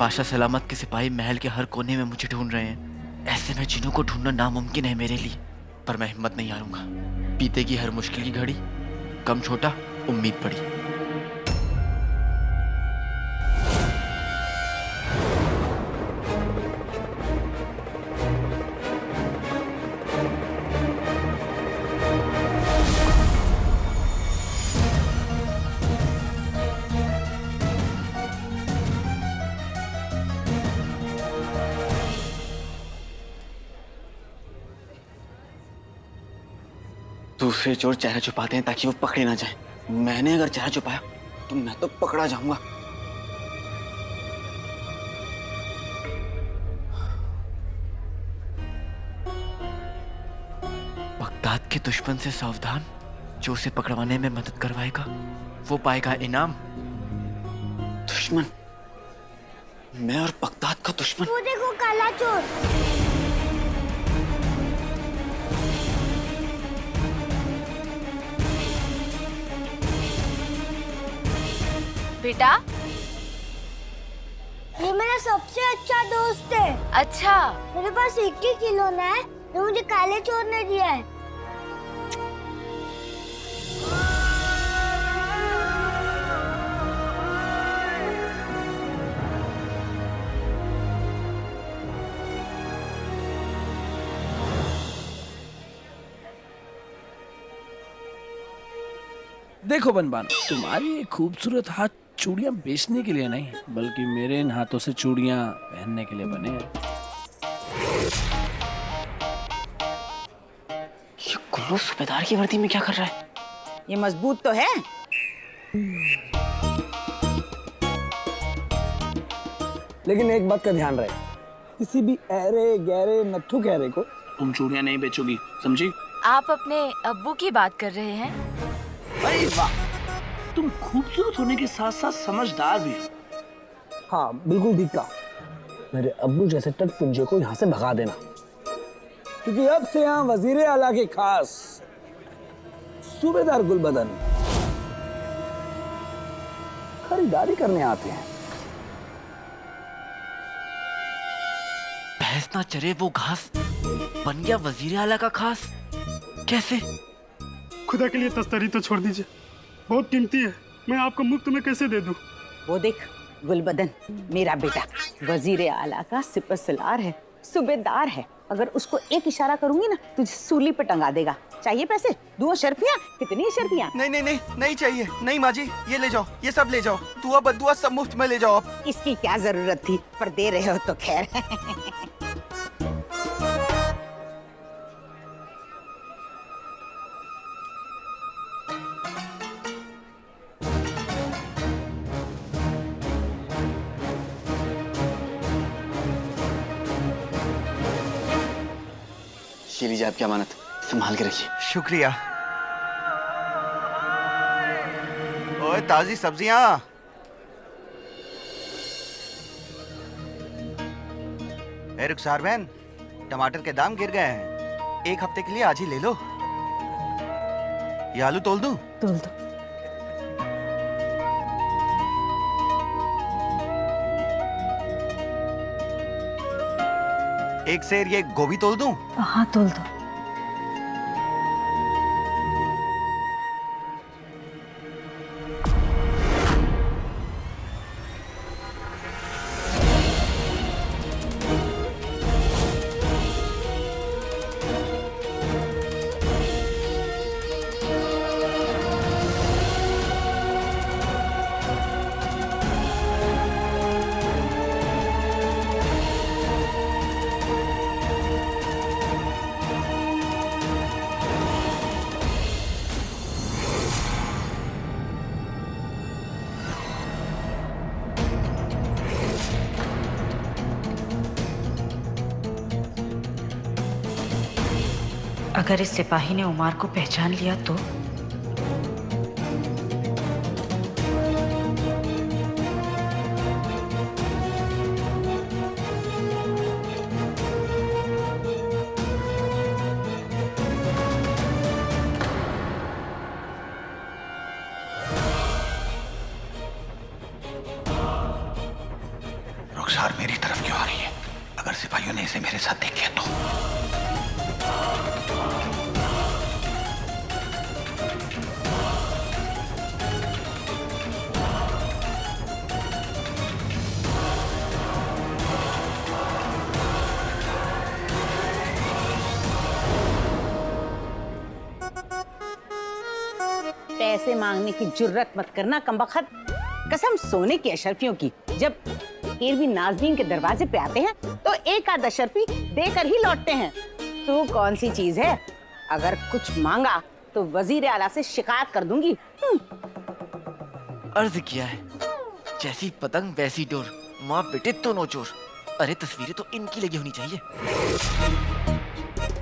पाशा सलामत के सिपाही महल के हर कोने में मुझे ढूंढ रहे हैं। ऐसे में जिन्हों को ढूंढना नामुमकिन है मेरे लिए, पर मैं हिम्मत नहीं हारूंगा। बीते की हर मुश्किल की घड़ी कम छोटा उम्मीद पड़ी। दूसरे चोर चेहरा छुपाते हैं ताकि वो पकड़े ना जाए। मैंने अगर चेहरा छुपाया तो मैं तो पकड़ा जाऊंगा। बगदाद के दुश्मन से सावधान, जो उसे पकड़वाने में मदद करवाएगा वो पाएगा इनाम। दुश्मन? मैं और बगदाद का दुश्मन? वो देखो काला चोर। बेटा, ये मेरा सबसे अच्छा दोस्त है। अच्छा। मेरे पास एक ही खिलौना है जो मुझे काले चोर ने दिया है। देखो बनबान, तुम्हारी ये खूबसूरत हाथ चूड़ियां बेचने के लिए नहीं, बल्कि मेरे इन हाथों से चूड़ियां पहनने के लिए बने हैं। ये गुल्लू सूबेदार की वर्दी में क्या कर रहा है? ये मजबूत तो है। लेकिन एक बात का ध्यान रहे, किसी भी ऐरे गहरे नत्थु गहरे को तुम चूड़ियां नहीं बेचोगी, समझी? आप अपने अब्बू की बात कर रहे हैं? अरे वाह, तुम खूबसूरत होने के साथ साथ समझदार भी हो। हाँ बिल्कुल ठीक कहा। मेरे अब्बू जैसे टटपुंजे को यहाँ से भगा देना, क्योंकि अब से यहाँ वजीर आला के खास सूबेदार गुलबदन खरीदारी करने आते हैं। भैंस ना चरे वो घास, बन गया वजीर आला का खास। कैसे? खुदा के लिए तस्तरी तो छोड़ दीजिए, बहुत कीमती है। मैं आपको मुफ्त में कैसे दे दूं? वो देख गुलबदन, मेरा बेटा वजीर आला का सिपहसालार है, सूबेदार है। अगर उसको एक इशारा करूंगी ना, तुझे सूली पे टंगा देगा। चाहिए पैसे? 2 शर्फियाँ? कितनी शर्फियाँ? नहीं नहीं नहीं नहीं चाहिए। नहीं माँ जी, ये ले जाओ, ये सब ले जाओ। दुआ बदुआ सब मुफ्त में ले जाओ आप। इसकी क्या जरूरत थी, पर दे रहे हो तो खैर। ये लीजिए आपकी अमानत, संभाल के रखिए। शुक्रिया। ओए ताजी सब्जियां। ए रुखसार बहन, टमाटर के दाम गिर गए हैं। 1 हफ्ते के लिए आज ही ले लो। ये आलू तोल दूं? तोल दो। एक सेर ये गोभी तोल दूं? हाँ तोल दो। अगर इस सिपाही ने उमार को पहचान लिया तो? रुखसार सिपाहियों ने इसे मेरे साथ देख लिया तो पैसे मांगने की जुर्रत मत करना कमबख्त। कसम सोने की अशरफियों की, जब फिर भी नाज़नीन के दरवाजे पे आते हैं तो एक आध अशरफी देकर ही लौटते हैं। तू कौन सी चीज है, अगर कुछ मांगा तो वजीर आला से शिकायत कर दूंगी। अर्ज किया है, जैसी पतंग वैसी डोर, माँ बेटे तो नोचोर। अरे तस्वीरें तो इनकी लगी होनी चाहिए।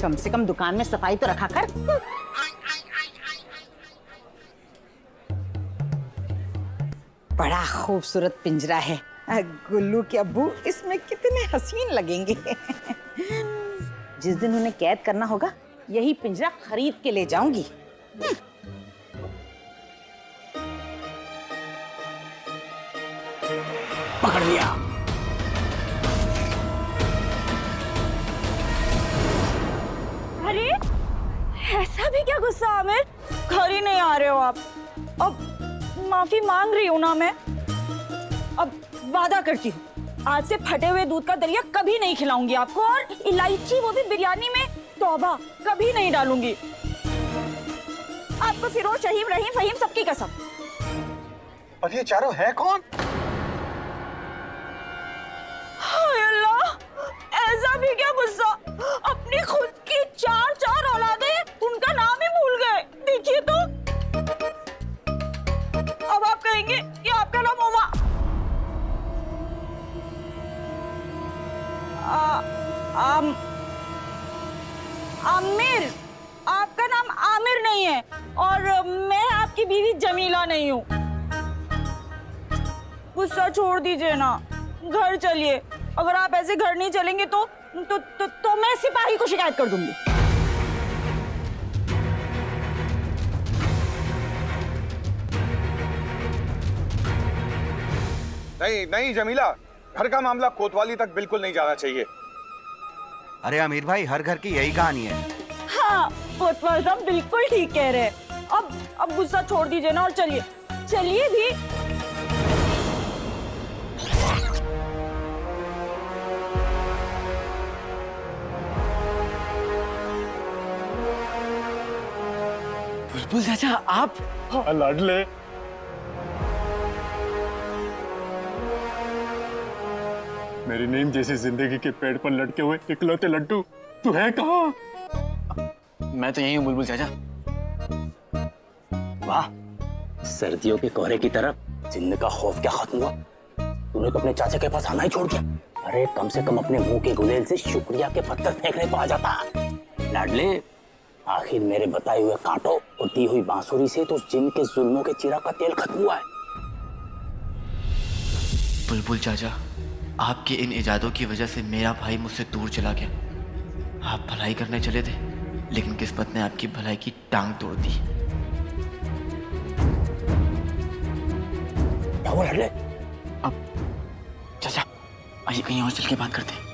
कम से कम दुकान में सफाई तो रखा कर। बड़ा खूबसूरत पिंजरा है। गुल्लू के अब्बू इसमें कितने हसीन लगेंगे। जिस दिन उन्हें कैद करना होगा यही पिंजरा खरीद के ले जाऊंगी। पकड़ लिया। अरे ऐसा भी क्या गुस्सा आमिर, घर ही नहीं आ रहे हो आप। अब माफी मांग रही हूँ ना मैं। अब वादा करती हूँ आज से फटे हुए दूध का दलिया कभी नहीं खिलाऊंगी आपको, और इलायची वो भी बिरयानी में तौबा कभी नहीं डालूंगी। आपको फिरोज, शहीम, रहीम, फहीम सबकी कसम। और ये चारों है कौन? हाय अल्लाह, ऐसा भी क्या गुस्सा, अपनी खुद की चार औलादें उनका नाम ही भूल गए। देखिए तो अब आप कहेंगे कि आपका नाम ओमा आमिर, आपका नाम आमिर नहीं है, और मैं आपकी बीवी जमीला नहीं हूँ। गुस्सा छोड़ दीजिए ना, घर चलिए। अगर आप ऐसे घर नहीं चलेंगे तो मैं सिपाही को शिकायत कर दूंगी। नहीं नहीं जमीला, घर का मामला कोतवाली तक बिल्कुल नहीं जाना चाहिए। अरे अमीर भाई, हर घर की यही कहानी है। हाँ, कोतवाल साहब बिल्कुल ठीक कह रहे हैं। अब गुस्सा छोड़ दीजिए ना और चलिए, चलिए भी। बुलबुल चाचा आप? हाँ लाडले, मेरी नीम जैसी जिंदगी के पेड़ पर लटके हुए इकलौते लड्डू, तू है कहाँ? मैं तो यही हूँ बुलबुल चाचा। वाह, सर्दियों के कोहरे की तरफ जिन्न का खौफ क्या खत्म हुआ। तूने तो अपने चाचा के पास आना ही छोड़ दिया। अरे कम से कम अपने मुंह के गुलेल से शुक्रिया के पत्थर फेंकने को आ जाता। लाडले, आखिर मेरे बताए हुए कांटों और दी हुई बांसुरी से तो उस जिन के जुल्मों के चिरा का तेल खत्म हुआ है। बुलबुल चाचा, आपके इन इजादों की वजह से मेरा भाई मुझसे दूर चला गया। आप भलाई करने चले थे, लेकिन किस्मत ने आपकी भलाई की टांग तोड़ दी। क्या हुआ लाडले? अब चाचा आइए कहीं और चल के बात करते हैं।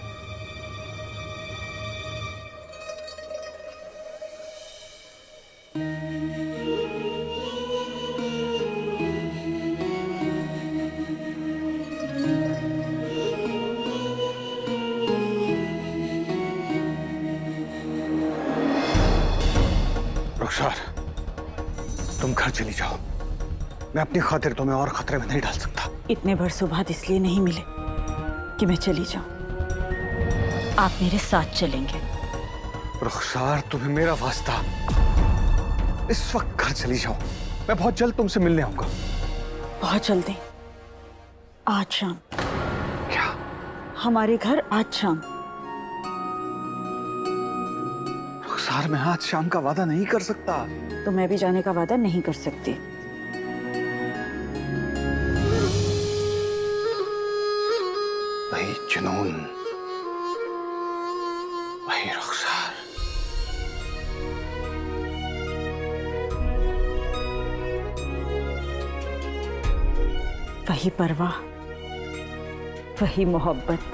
रुखसार, तुम घर चली जाओ। मैं अपनी खातिर तुम्हें और खतरे में नहीं डाल सकता। इतने बरसों बाद इसलिए नहीं मिले कि मैं चली जाऊं। आप मेरे साथ चलेंगे। रुखसार, तुम्हें मेरा वास्ता, इस वक्त घर चली जाओ। मैं बहुत जल्द तुमसे मिलने आऊंगा। बहुत जल्दी, आज शाम। क्या? हमारे घर आज शाम। रुखसार, मैं आज शाम का वादा नहीं कर सकता। तो मैं भी जाने का वादा नहीं कर सकती। वही जुनून, वही रुखसार। वही परवाह, वही मोहब्बत।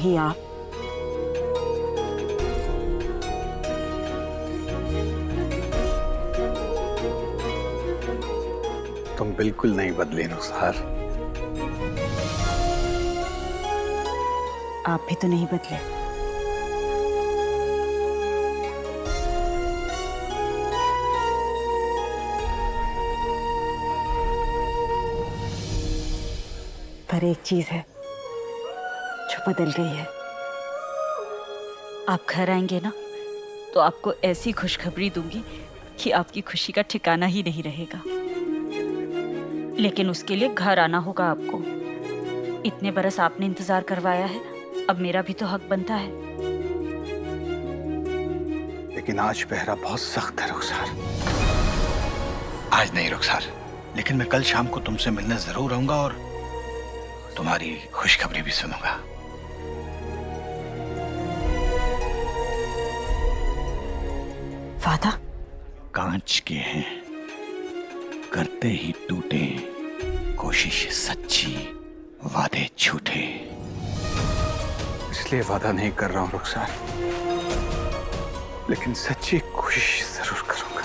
नहीं आप। तुम बिल्कुल नहीं बदले रुखसार। आप भी तो नहीं बदले। पर एक चीज है जो बदल गई है। आप घर आएंगे ना तो आपको ऐसी खुशखबरी दूंगी कि आपकी खुशी का ठिकाना ही नहीं रहेगा। लेकिन उसके लिए घर आना होगा आपको। इतने बरस आपने इंतजार करवाया है, अब मेरा भी तो हक बनता है। लेकिन आज पहरा बहुत सख्त है रुखसार। आज नहीं रुखसार, लेकिन मैं कल शाम को तुमसे मिलने जरूर आऊंगा और तुम्हारी खुशखबरी भी सुनूंगा। वादा? कांच के हैं, करते ही टूटे, कोशिश सच्ची, वादे झूठे। इसलिए वादा नहीं कर रहा हूं रुखसार, लेकिन सच्ची कोशिश जरूर करूंगा।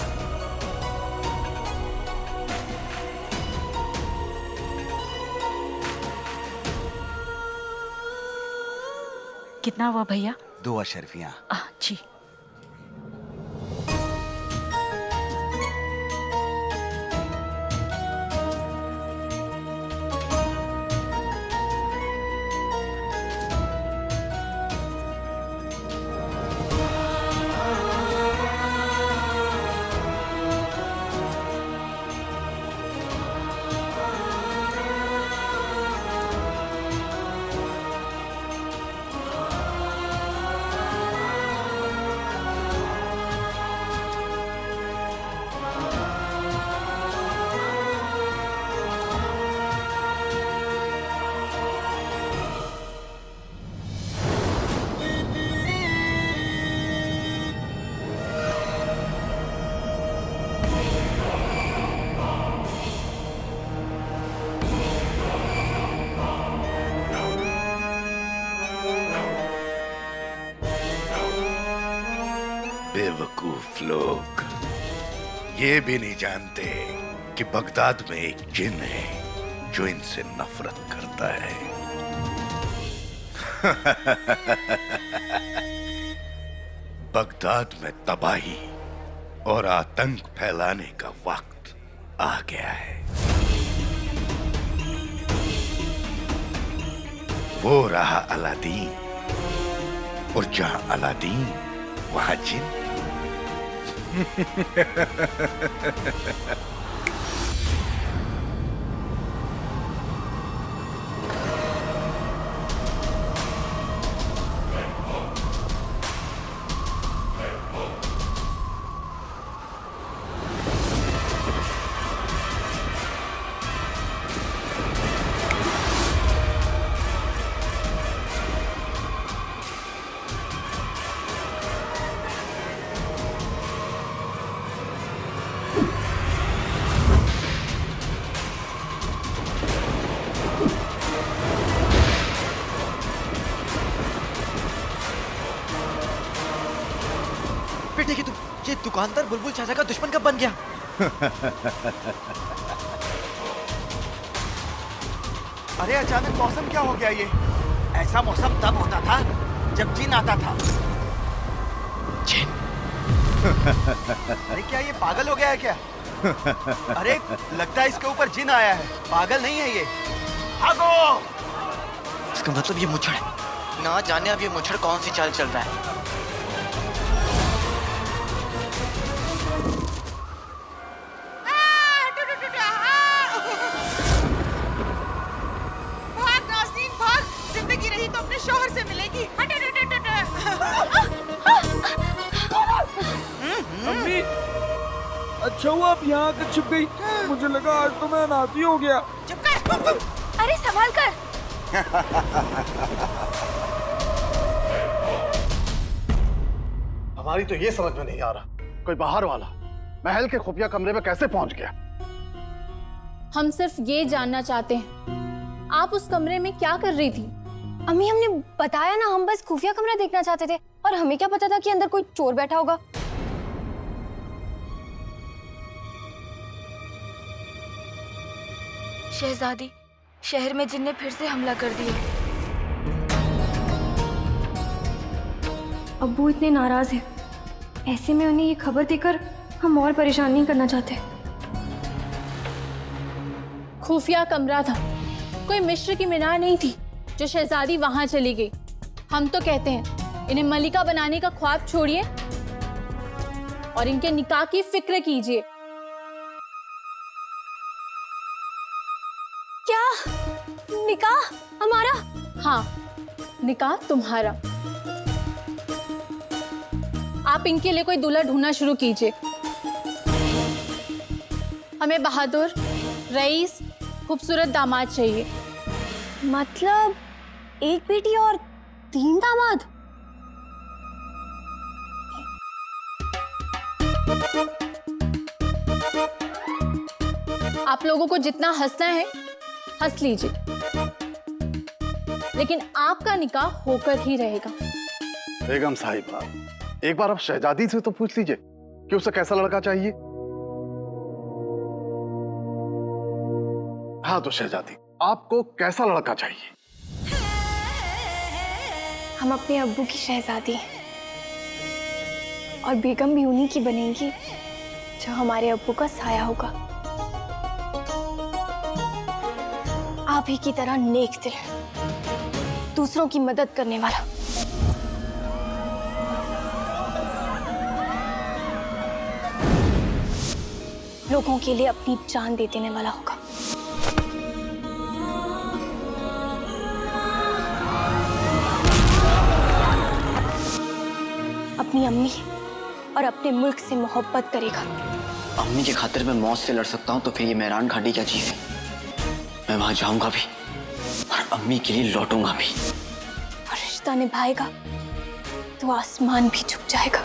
कितना हुआ भैया? 2 अशरफियां। जी। बेवकूफ लोग ये भी नहीं जानते कि बगदाद में एक जिन है जो इनसे नफरत करता है। बगदाद में तबाही और आतंक फैलाने का वक्त आ गया है। वो रहा अलादीन, और जहां अलादीन वहां जिन। बेटे तू ये दुकानदार बुलबुल चाचा का दुश्मन कब बन गया? अरे अचानक मौसम क्या हो गया ये? ऐसा मौसम तब होता था जब जिन आता था। जिन? अरे क्या ये पागल हो गया है क्या? अरे लगता है इसके ऊपर जिन आया है, पागल नहीं है ये। भागो! इसका मतलब ये मुच्छड़ है। ना जाने अब ये मुच्छड़ कौन सी चाल चल रहा है। शोहर से मिलेगी। अम्मी, अच्छा हुआ आप यहाँ आकर छिप गई। मुझे लगा आज तो मैं अनाथ ही हो गया। चुप कर। अरे संभाल कर। हमारी तो ये समझ में नहीं आ रहा, कोई बाहर वाला महल के खुफिया कमरे में कैसे पहुंच गया। हम सिर्फ ये जानना चाहते हैं, आप उस कमरे में क्या कर रही थी? अम्मी हमने बताया ना, हम बस खुफिया कमरा देखना चाहते थे और हमें क्या पता था कि अंदर कोई चोर बैठा होगा। शहजादी, शहर में जिन ने फिर से हमला कर दिया। अब्बू इतने नाराज हैं, ऐसे में उन्हें ये खबर देकर हम और परेशान नहीं करना चाहते। खुफिया कमरा था, कोई मिस्र की मीनार नहीं थी जो शहजादी वहां चली गई। हम तो कहते हैं इन्हें मलिका बनाने का ख्वाब छोड़िए और इनके निकाह की फिक्र कीजिए। क्या निकाह हमारा? हाँ, निकाह तुम्हारा। आप इनके लिए कोई दूल्हा ढूंढना शुरू कीजिए। हमें बहादुर, रईस, खूबसूरत दामाद चाहिए। मतलब एक बेटी और 3 दामाद? आप लोगों को जितना हंसना है हंस लीजिए, लेकिन आपका निकाह होकर ही रहेगा। बेगम साहिबा, एक बार आप शहजादी से तो पूछ लीजिए कि उसे कैसा लड़का चाहिए। हाँ तो शहजादी, आपको कैसा लड़का चाहिए? हम अपने अब्बू की शहजादी हैं और बेगम भी उन्हीं की बनेगी जो हमारे अब्बू का साया होगा। आप ही की तरह नेक दिल, दूसरों की मदद करने वाला। लोगों के लिए अपनी जान दे देने वाला होगा। अपनी अम्मी और अपने मुल्क से मोहब्बत करेगा। अम्मी की खातिर मैं मौत से लड़ सकता हूँ तो फिर ये मेहरान घाटी क्या चीज है? मैं वहां जाऊंगा भी और अम्मी के लिए लौटूंगा भी। और रिश्ता निभाएगा तो आसमान भी झुक जाएगा।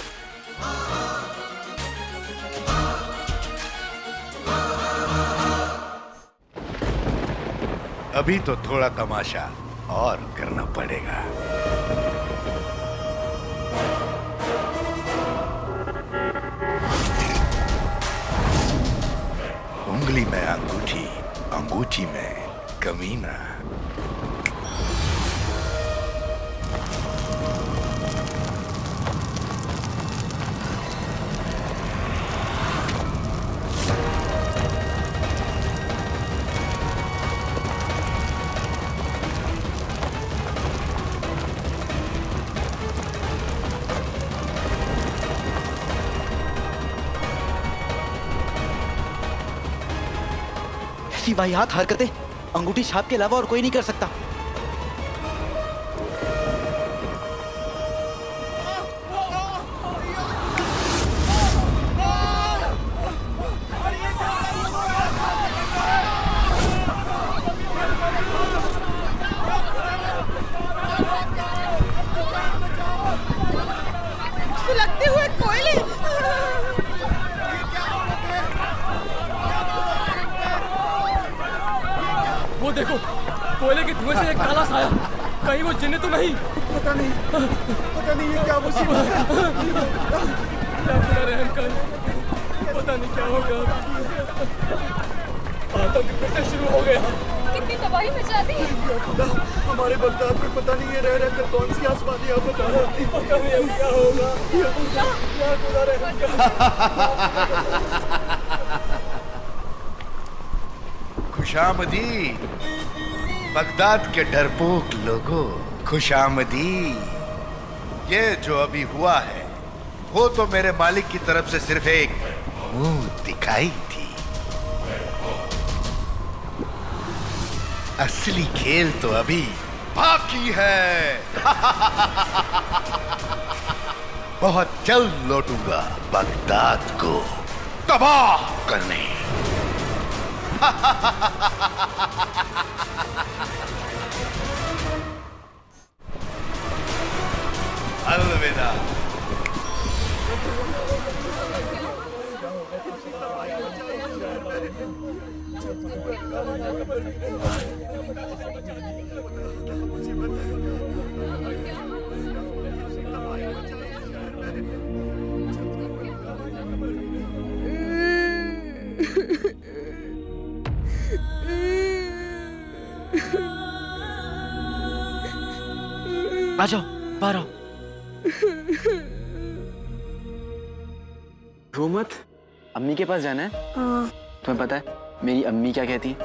अभी तो थोड़ा तमाशा और करना पड़ेगा। उंगली में अंगूठी, अंगूठी में कमीना। ऐसी वाहियात हरकतें अंगूठी छाप के अलावा और कोई नहीं कर सकता। सुलगते हुए कोयले। वो देखो, कोयले के धुएं से एक काला साया। कहीं वो जिन्ने तो नहीं? पता नहीं ये क्या मुसीबत है। रहम कर, पता नहीं क्या होगा। आतंक फिर से शुरू हो गया। कितनी तबाही मचा दी। हमारे बगदाद में पता नहीं ये रह कर कौन सी आसमानी आफत आ रही है। पता नहीं अब क्या होगा। या खुदा रहम कर। खुशामदी बगदाद के डरपोक लोगों, खुशामदी। ये जो अभी हुआ है वो तो मेरे मालिक की तरफ से सिर्फ एक मुंह दिखाई थी। असली खेल तो अभी बाकी है। बहुत जल्द लौटूंगा बगदाद को तबाह करने। अलविदा। आ जाओ, बाहर आओ। रो मत, अम्मी के पास जाना है। तुम्हें पता है मेरी अम्मी क्या कहती है?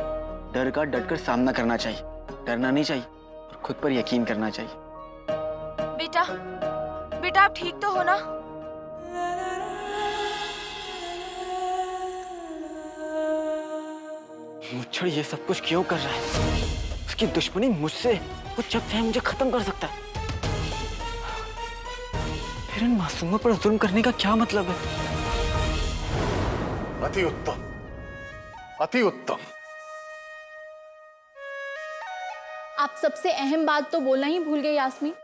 डर का डटकर सामना करना चाहिए, डरना नहीं चाहिए और खुद पर यकीन करना चाहिए। बेटा, बेटा आप ठीक तो हो ना? मुच्छड़ ये सब कुछ क्यों कर रहा है? उसकी दुश्मनी मुझसे, वो जब चाहे मुझे खत्म कर सकता है। फिर इन मासूमों पर जुल्म करने का क्या मतलब है? अति उत्तम, अति उत्तम। आप सबसे अहम बात तो बोलना ही भूल गए यास्मीन।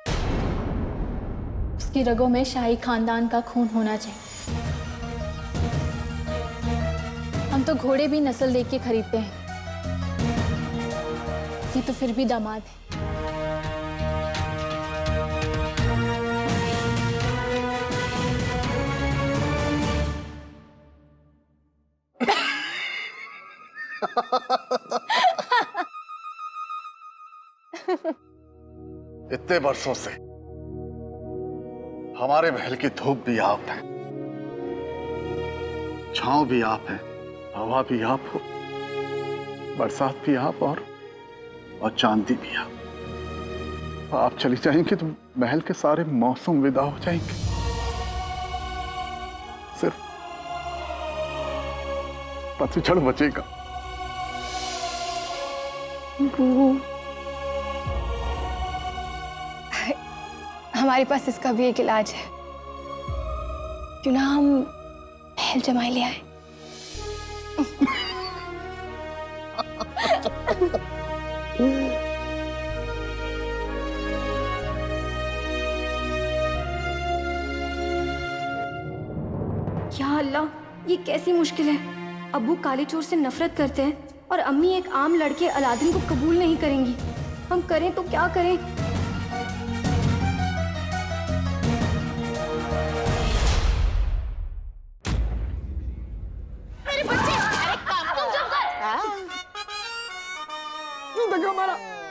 उसकी रगों में शाही खानदान का खून होना चाहिए। हम तो घोड़े भी नस्ल देख के खरीदते हैं, ये तो फिर भी दामाद है। इतने वर्षों से हमारे महल की धूप भी आप है, छांव भी आप है, हवा भी आप हो, बरसात भी आप और चांदी भी आप चली जाएंगे तो महल के सारे मौसम विदा हो जाएंगे। सिर्फ पतझड़ बचेगा। हमारे पास इसका भी एक इलाज है। क्यों ना हम महल जमाई ले आए? या अल्लाह, ये कैसी मुश्किल है। अब्बू काले चोर से नफरत करते हैं और अम्मी एक आम लड़के अलादीन को कबूल नहीं करेंगी। हम करें तो क्या करें?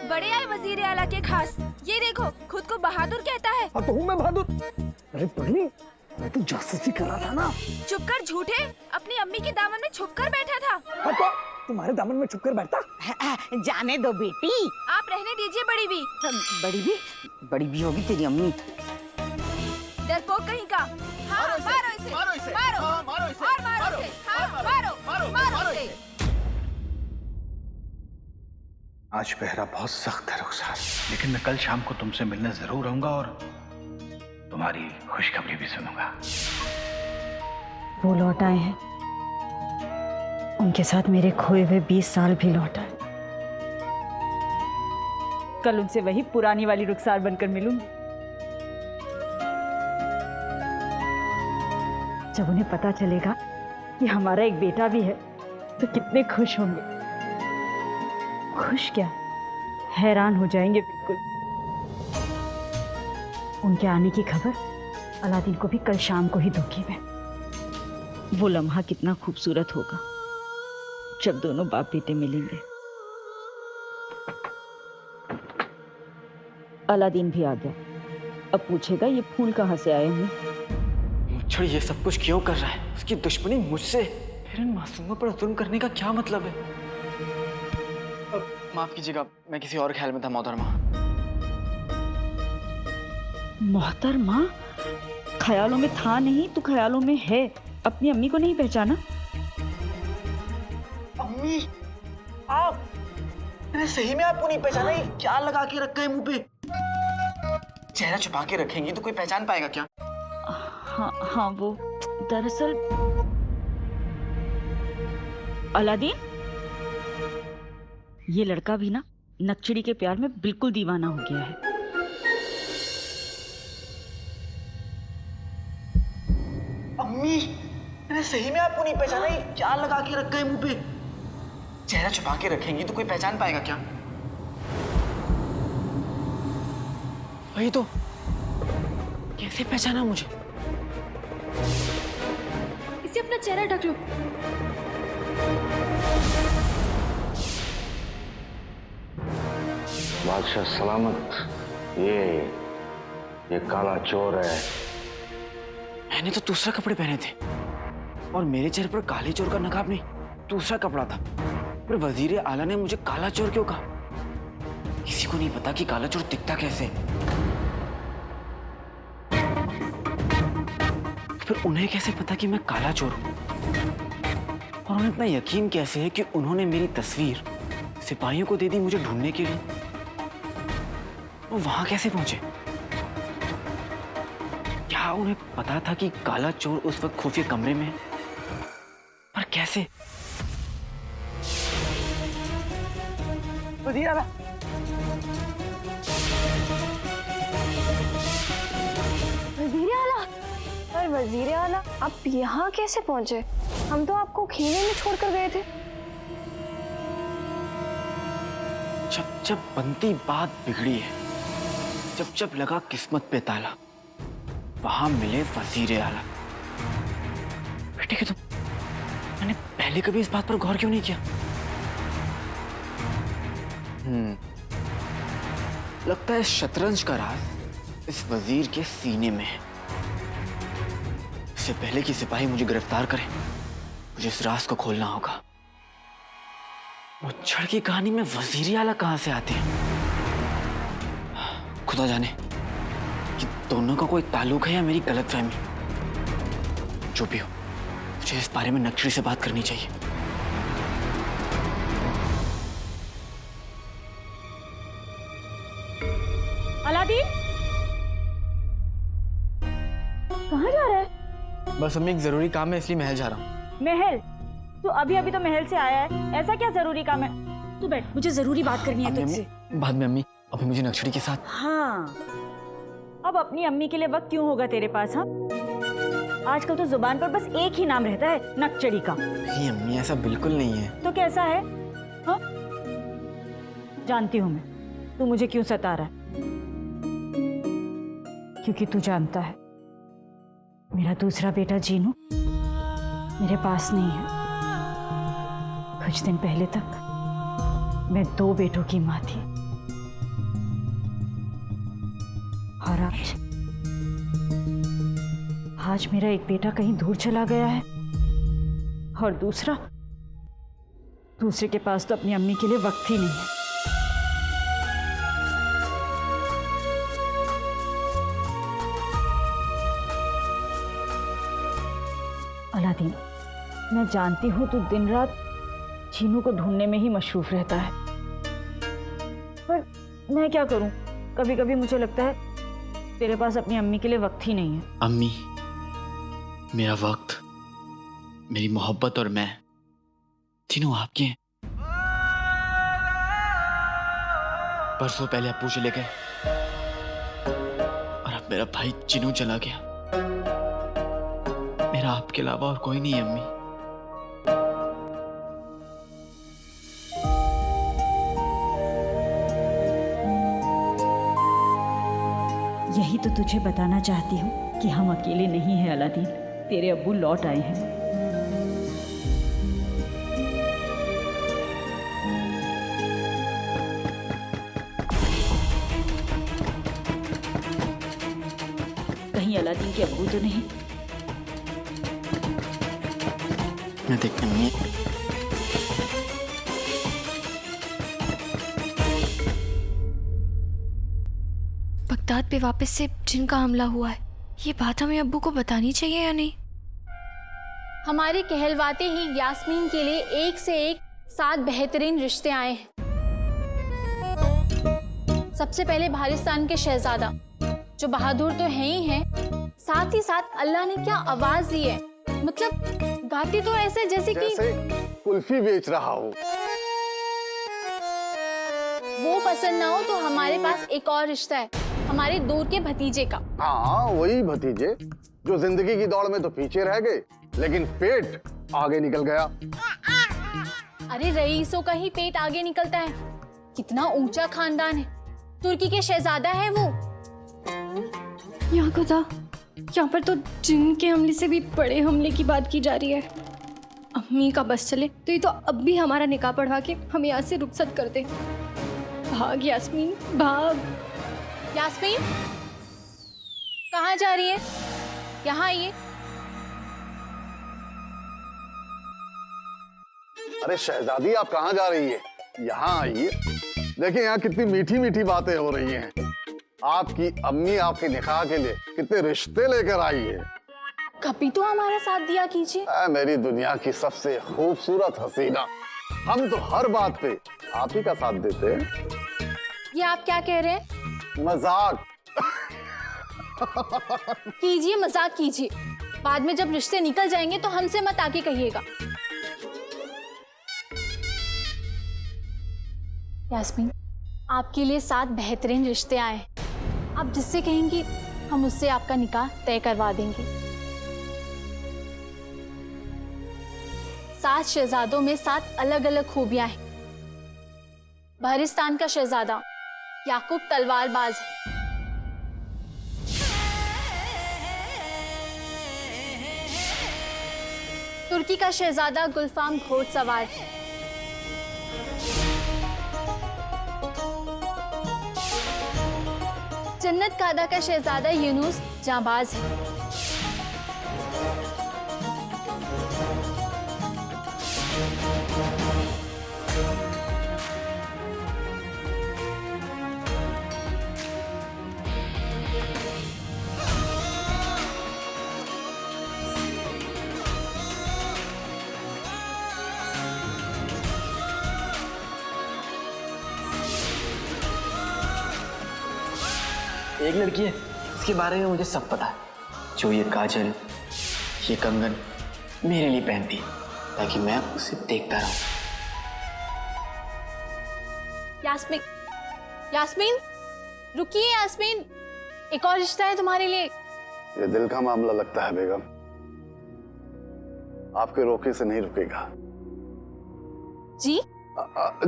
बड़े आए वजीर आला के खास। ये देखो, खुद को बहादुर कहता है। हाँ तो हूँ मैं बहादुर। अरे पगली, मैं तो जासूसी कर रहा था ना। चुप कर झूठे, अपनी अम्मी के दामन में छुप कर बैठा था। हाँ तो तुम्हारे दामन में छुप कर बैठता? जाने दो बेटी। आप रहने दीजिए बड़ी भी। बड़ी भी होगी तेरी अम्मी। डरपोक कहीं का। हाँ, मारो इसे, मारो इसे, मारो, मारो इसे, और मारो इसे, हाँ, मारो इसे। आज पहरा बहुत सख्त है रुखसार, लेकिन मैं कल शाम को तुमसे मिलने जरूर आऊंगा और तुम्हारी खुशखबरी भी सुनूंगा। वो लौट आए हैं, उनके साथ मेरे खोए हुए 20 साल भी लौट आए। कल उनसे वही पुरानी वाली रुखसार बनकर मिलूंगी। जब उन्हें पता चलेगा कि हमारा एक बेटा भी है तो कितने खुश होंगे। खुश क्या, हैरान हो जाएंगे बिल्कुल। उनके आने की खबर अलादीन को भी कल शाम को ही दूंगी मैं। वो लम्हा कितना खूबसूरत होगा जब दोनों बाप बेटे मिलेंगे। अलादीन भी आ गया, अब पूछेगा ये फूल कहाँ से आए हैं। मुच्छड़ ये सब कुछ क्यों कर रहा है? उसकी दुश्मनी मुझसे, फिर इन मासूमों पर जुल्म करने का क्या मतलब है? माफ कीजिएगा, मैं किसी और ख्याल में था मोहतरमा। मोहतरमा? ख्यालों में था नहीं तो ख्यालों में है। अपनी अम्मी को नहीं पहचाना? अम्मी, आप? मैंने सही में आपको नहीं पहचाना? ये क्या लगा के रखा है मुंह पे? चेहरा छुपा के रखेंगी तो कोई पहचान पाएगा क्या? हाँ, वो दरअसल अलादीन, ये लड़का भी ना नक्चड़ी के प्यार में बिल्कुल दीवाना हो गया है। अम्मी, मैंने सही में आपको नहीं पहचाना? ये क्या लगा के रखा है मुंह पे? चेहरा छुपा के रखेंगी तो कोई पहचान पाएगा क्या? वही तो, कैसे पहचाना मुझे? इसे अपना चेहरा ढक लो। बादशाह सलामत, ये काला चोर है। मैंने तो दूसरा कपड़े पहने थे और मेरे चेहरे पर काले चोर का नकाब नहीं, दूसरा कपड़ा था। पर वजीर आला ने मुझे काला चोर क्यों कहा? किसी को नहीं पता कि काला चोर दिखता कैसे। फिर उन्हें कैसे पता कि मैं काला चोर हूं? और उन्हें इतना यकीन कैसे है कि उन्होंने मेरी तस्वीर सिपाहियों को दे दी मुझे ढूंढने के लिए? वो वहां कैसे पहुंचे? क्या उन्हें पता था कि काला चोर उस वक्त खुफिया कमरे में है? पर कैसे? वजीर आला, वजीर आला, पर वजीर आला आप यहाँ कैसे पहुंचे? हम तो आपको खेमे में छोड़कर गए थे। जब जब बनती बात बिगड़ी है, जब जब लगा किस्मत पे ताला, वहां मिले वजीर आला। बेटे कि तुम, मैंने पहले कभी इस बात पर गौर क्यों नहीं किया? लगता है शतरंज का राज इस वजीर के सीने में है। इससे पहले कि सिपाही मुझे गिरफ्तार करें, मुझे इस राज को खोलना होगा। मुच्छड़ की कहानी में वजीर आला कहां से आते हैं? खुदा जाने कि दोनों का कोई ताल्लुक है या मेरी गलतफहमी। जो भी हो, मुझे इस बारे में नक्शरी से बात करनी चाहिए। अलादीन, कहाँ जा रहा है? बस अम्मी, एक जरूरी काम है इसलिए महल जा रहा हूँ। महल? तू अभी अभी तो महल से आया है, ऐसा क्या जरूरी काम है? तू बैठ, मुझे जरूरी बात करनी है तुझसे। बाद में अम्मी, अभी मुझे नक्शरी के साथ। हाँ, अब अपनी अम्मी के लिए वक्त क्यों होगा तेरे पास? हाँ, आजकल तो जुबान पर बस एक ही नाम रहता है, नक्चड़ी का। नहीं अम्मी, ऐसा बिल्कुल नहीं है। तो कैसा है? हाँ, जानती हूँ मैं तू मुझे क्यों सता रहा है। क्योंकि तू जानता है मेरा दूसरा बेटा जीनू मेरे पास नहीं है। कुछ दिन पहले तक मैं 2 बेटों की मां थी, और आज मेरा एक बेटा कहीं दूर चला गया है, और दूसरे के पास तो अपनी अम्मी के लिए वक्त ही नहीं है। अलादीन, मैं जानती हूँ तू दिन रात चीनू को ढूंढने में ही मशरूफ रहता है, पर मैं क्या करूं? कभी कभी मुझे लगता है तेरे पास अपनी अम्मी के लिए वक्त ही नहीं है। अम्मी, मेरा वक्त, मेरी मोहब्बत और मैं तीनों आपके हैं। परसों पहले अप्पू चले गए और अब मेरा भाई चिनू चला गया। मेरा आपके अलावा और कोई नहीं है अम्मी। यही तो तुझे बताना चाहती हूँ कि हम अकेले नहीं हैं अलादीन, तेरे अब्बू लौट आए हैं। कहीं अलादीन के अब्बू तो नहीं? मैं देखता नहीं है। बगदाद पे वापस से जिन का हमला हुआ है, ये बात हमें अब्बू को बतानी चाहिए या नहीं? हमारे कहलवाते ही यास्मीन के लिए एक से एक 7 बेहतरीन रिश्ते आए हैं। सबसे पहले भारिस्तान के शहजादा, जो बहादुर तो हैं ही हैं, साथ ही साथ अल्लाह ने क्या आवाज दी है, मतलब गाती तो ऐसे जैसे कि कुल्फी बेच रहा हो। वो पसंद ना हो तो हमारे पास एक और रिश्ता है, हमारे दूर के भतीजे का। हाँ, वही भतीजे जो जिंदगी की दौड़ में तो पीछे रह गए, लेकिन पेट आगे निकल गया। अरे रईसों का ही पेट आगे निकलता है। कितना ऊंचा खानदान है, तुर्की के शहजादा है वो। या खुदा, यहाँ पर तो जिन के हमले से भी बड़े हमले की बात की जा रही है। अम्मी का बस चले तो ये तो अब भी हमारा निकाह पढ़वा के हम यहाँ से रुखसत कर दे। भाग यास्मीन भाग। यास्मीन कहाँ जा रही है? यहाँ आइए। अरे शहजादी, आप कहाँ जा रही है? यहाँ आइए। देखिए यहाँ कितनी मीठी मीठी बातें हो रही हैं। आपकी अम्मी आपके निकाह के लिए कितने रिश्ते लेकर आई है। कभी तो हमारा साथ दिया कीजिए। मेरी दुनिया की सबसे खूबसूरत हसीना, हम तो हर बात पे आप ही का साथ देते हैं। ये आप क्या कह रहे हैं? मजाक कीजिए, मजाक कीजिए। बाद में जब रिश्ते निकल जाएंगे तो हमसे मत आके कहिएगा। यास्मीन, आपके लिए 7 बेहतरीन रिश्ते आए हैं। आप जिससे कहेंगी हम उससे आपका निकाह तय करवा देंगे। 7 शहजादों में 7 अलग अलग खूबियां हैं। बहरिस्तान का शहजादा याकूब तलवारबाज है। तुर्की का शहजादा गुलफाम घोड़सवार है। जन्नत कादा का शहजादा यूनुस जाबाज है। एक लड़की है, इसके बारे में मुझे सब पता है, जो ये काजल, ये कंगन मेरे लिए पहनती है ताकि मैं उसे देखता रहूं। यास्मीन, यास्मीन रुकिए। यास्मीन, एक और रिश्ता है तुम्हारे लिए। ये दिल का मामला लगता है बेगम, आपके रोके से नहीं रुकेगा। जी?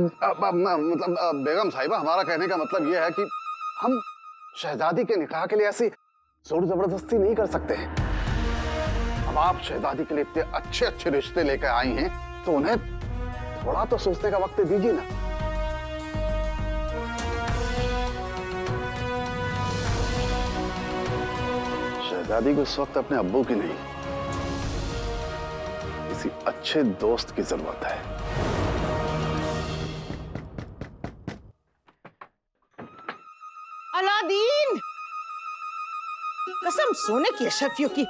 मतलब बेगम साहिबा, हमारा कहने का मतलब यह है कि हम शहजादी के निकाह के लिए ऐसी जोर जबरदस्ती नहीं कर सकते हैं। अब आप शहजादी के लिए इतने अच्छे अच्छे रिश्ते लेकर आई हैं, तो उन्हें थोड़ा तो सोचने का वक्त दीजिए ना। शहजादी को इस वक्त अपने अब्बू की नहीं, किसी अच्छे दोस्त की जरूरत है। अलादीन, कसम सोने की अशरफियों की,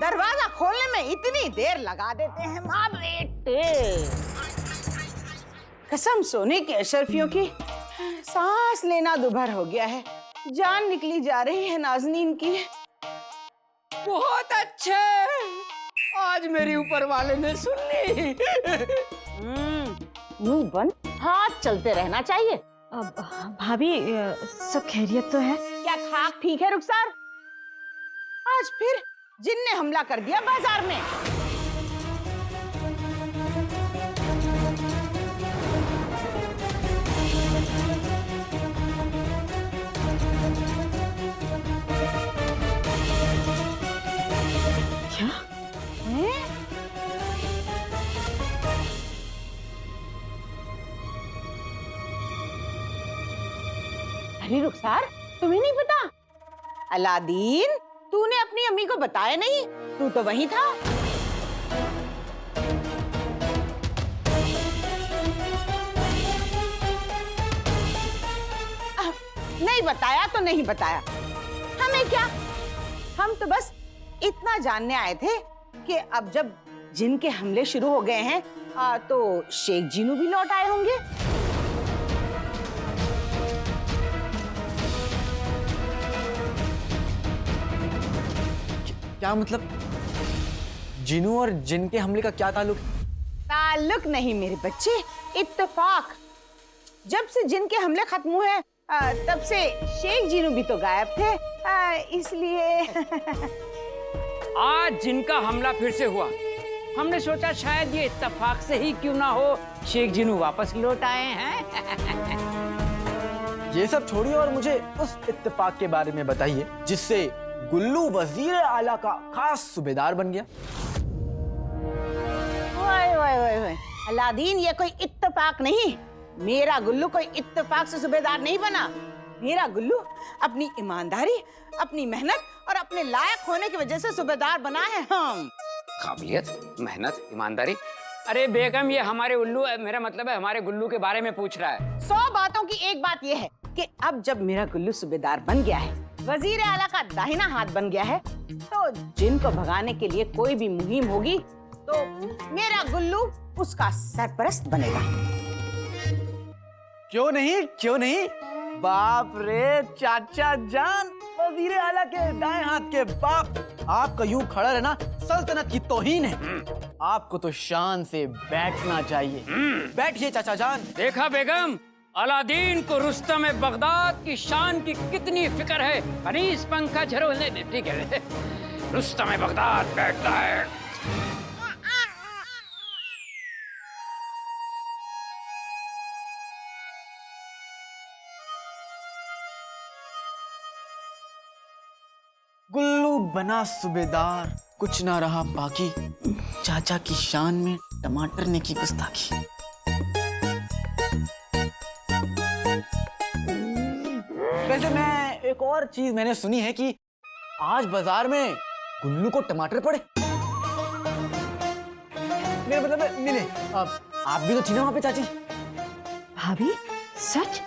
दरवाजा खोलने में इतनी देर लगा देते हैं माँ बेटे। कसम सोने की अशरफियों की, सांस लेना दुभर हो गया है, जान निकली जा रही है नाज़नीन की। बहुत अच्छे, आज मेरी ऊपर वाले ने सुन ली। मुंह बंद, हाथ चलते रहना चाहिए। भाभी, सब खैरियत तो है? क्या खाक ठीक है रुखसार? आज फिर जिन ने हमला कर दिया बाजार में। क्या? अरे रुखसार, तुम्हें नहीं पता? अलादीन, तूने अपनी अम्मी को बताया नहीं? तू तो वहीं था। नहीं बताया तो नहीं बताया, हमें क्या, हम तो बस इतना जानने आए थे कि अब जब जिन के हमले शुरू हो गए हैं तो शेख जीनू भी लौट आए होंगे। क्या मतलब? जिनू और जिन के हमले का क्या ताल्लुक? ताल्लुक नहीं मेरे बच्चे, इत्तेफाक। जब से जिन के हमले खत्म हुए तब से शेख जीनू भी तो गायब थे, इसलिए आज जिनका हमला फिर से हुआ हमने सोचा शायद ये इत्तेफाक से ही क्यों ना हो शेख जिनू वापस लौट आए हैं। ये सब छोड़िए और मुझे उस इत्तेफाक के बारे में बताइए जिससे गुल्लू वजीर आला का खास सूबेदार बन गया। ओए ओए ओए ओए, अलादीन ये कोई इत्तेफाक नहीं। मेरा गुल्लू कोई इत्तेफाक से सूबेदार नहीं बना। मेरा गुल्लू अपनी ईमानदारी, अपनी मेहनत और अपने लायक होने की वजह से सूबेदार बना है। हम काबिलियत, मेहनत, ईमानदारी। अरे बेगम, ये हमारे उल्लू, मेरा मतलब है हमारे गुल्लू के बारे में पूछ रहा है। 100 बातों की एक बात यह है कि अब जब मेरा गुल्लू सूबेदार बन गया है, वजीर आला का दाहिना हाथ बन गया है, तो जिन को भगाने के लिए कोई भी मुहिम होगी तो मेरा गुल्लू उसका सरपरस्त बनेगा। क्यों नहीं, क्यों नहीं? बाप रे चाचा जान, वजीर आला के दाएं हाथ के बाप, आपका यूं खड़ा रहना सल्तनत की तौहीन है। आपको तो शान से बैठना चाहिए। बैठिए चाचा जान। देखा बेगम, अलादीन को रुस्तम बगदाद की शान की कितनी फिक्र है। कनीज पंखा झरोलने दे, ठीक है। रुस्तम बगदाद बैठता है। गुल्लू बना सूबेदार, कुछ ना रहा बाकी। चाचा की शान में टमाटर ने की गुस्ताखी। वैसे मैं एक और चीज मैंने सुनी है कि आज बाजार में गुल्लू को टमाटर पड़े। मेरा मतलब है मिले। आप भी तो थी ना वहां पे चाची? भाभी, सच?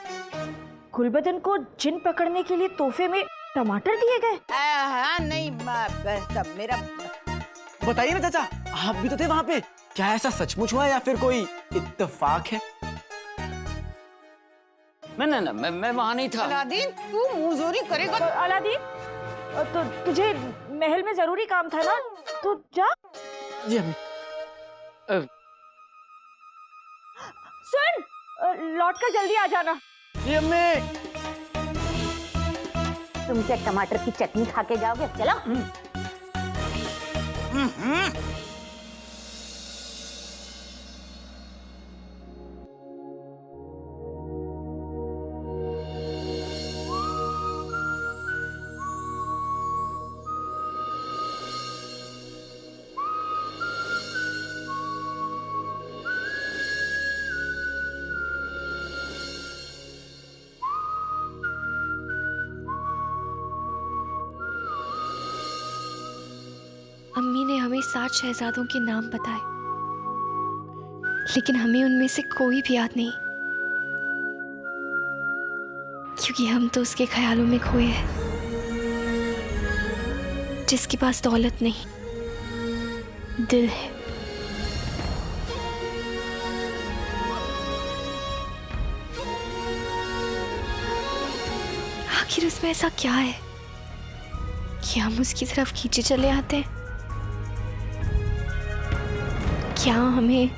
गुलबदन को जिन पकड़ने के लिए तोहफे में टमाटर दिए गए? हाँ नहीं, मेरा बताइए ना चाचा, आप भी तो थे वहां पे। क्या ऐसा सचमुच हुआ या फिर कोई इत्तेफाक है? मैं वहां नहीं था। अलादीन, तू मुंहजोरी करेगा? अलादीन, तो तुझे महल में जरूरी काम था ना, तो जा। जी अम्मी। सुन, लौट कर जल्दी आ जाना। जी अम्मी। तुम क्या टमाटर की चटनी खा के जाओगे? चलो। अम्मी ने हमें 7 शहजादों के नाम बताए, लेकिन हमें उनमें से कोई भी याद नहीं, क्योंकि हम तो उसके ख्यालों में खोए हैं, जिसके पास दौलत नहीं, दिल है। आखिर उसमें ऐसा क्या है कि हम उसकी तरफ खींचे चले आते हैं? क्या हमें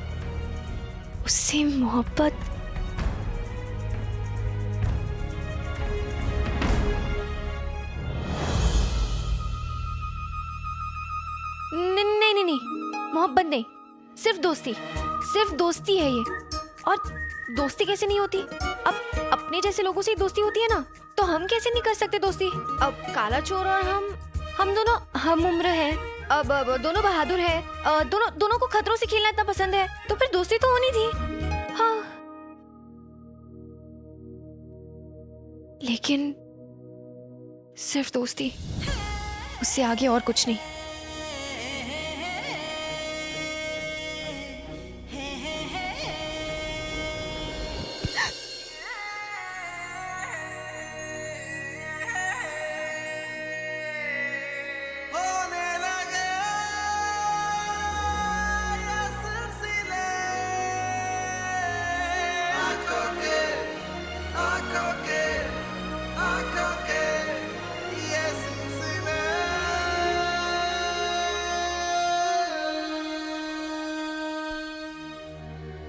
उससे मोहब्बत? नहीं, मोहब्बत नहीं, सिर्फ दोस्ती। सिर्फ दोस्ती है ये। और दोस्ती कैसे नहीं होती? अब अपने जैसे लोगों से ही दोस्ती होती है ना, तो हम कैसे नहीं कर सकते दोस्ती? अब काला चोर और हम दोनों हम उम्र हैं। अब दोनों बहादुर है। दोनों को खतरों से खेलना इतना पसंद है, तो फिर दोस्ती तो होनी थी। हाँ, लेकिन सिर्फ दोस्ती, उससे आगे और कुछ नहीं।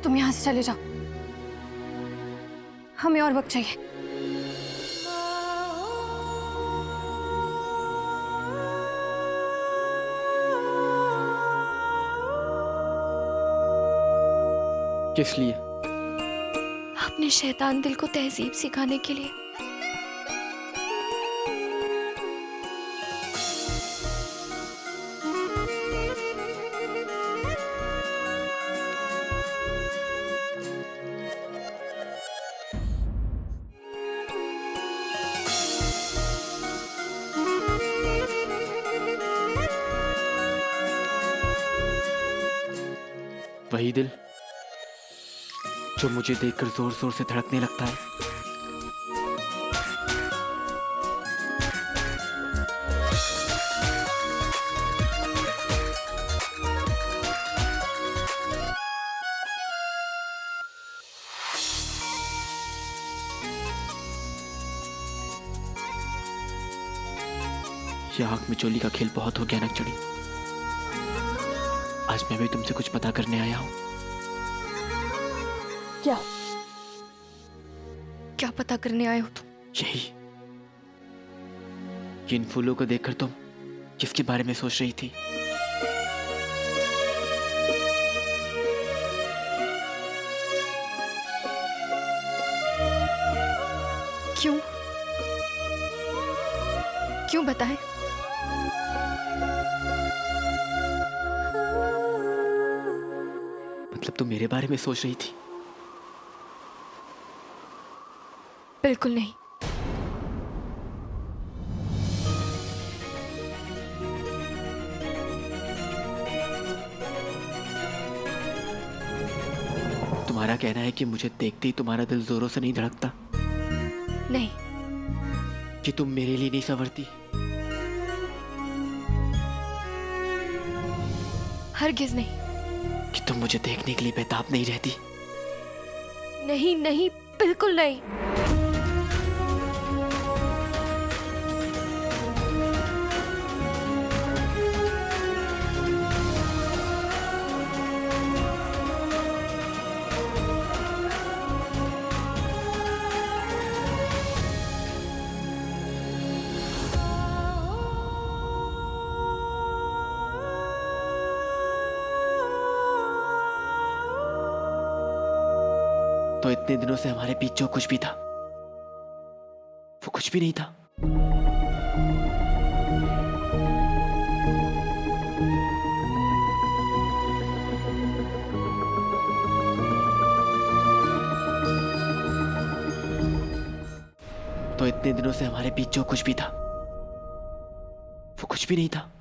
तुम यहाँ से चले जाओ, हमें और वक्त चाहिए। किस लिए? अपने शैतान दिल को तहजीब सिखाने के लिए। वही दिल जो मुझे देखकर जोर जोर से धड़कने लगता है। ये आंख में चोली का खेल बहुत हो गया नकचड़ी। आज मैं भी तुमसे कुछ पता करने आया हूं। क्या? क्या पता करने आए हो तुम? यही, इन फूलों को देखकर तुम किसके बारे में सोच रही थी? क्यों? क्यों बताएं? मतलब तुम मेरे बारे में सोच रही थी? बिल्कुल नहीं। तुम्हारा कहना है कि मुझे देखते ही तुम्हारा दिल जोरों से नहीं धड़कता? नहीं। कि तुम मेरे लिए नहीं संवरती? हरगिज नहीं। कि तुम मुझे देखने के लिए बेताब नहीं रहती? नहीं नहीं, बिल्कुल नहीं। तो इतने दिनों से हमारे बीच जो कुछ भी था वो कुछ भी नहीं था? तो इतने दिनों से हमारे बीच जो कुछ भी था वो कुछ भी नहीं था?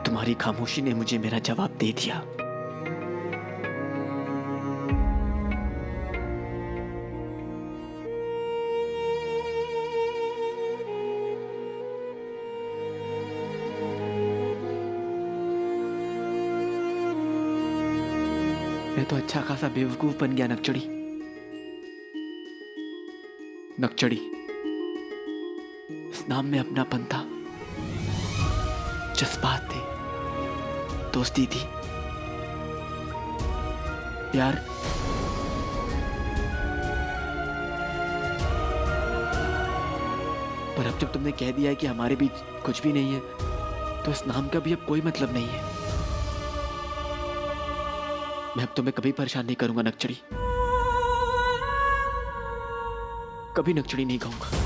तुम्हारी खामोशी ने मुझे मेरा जवाब दे दिया। मैं तो अच्छा खासा बेवकूफ बन गया नकचड़ी। नकचड़ी, इस नाम में अपनापन था, जज्बात थे, दोस्ती थी, प्यार। पर अब जब तुमने कह दिया है कि हमारे बीच कुछ भी नहीं है, तो इस नाम का भी अब कोई मतलब नहीं है। मैं अब तुम्हें कभी परेशान नहीं करूंगा नकचड़ी, कभी नकचड़ी नहीं कहूंगा।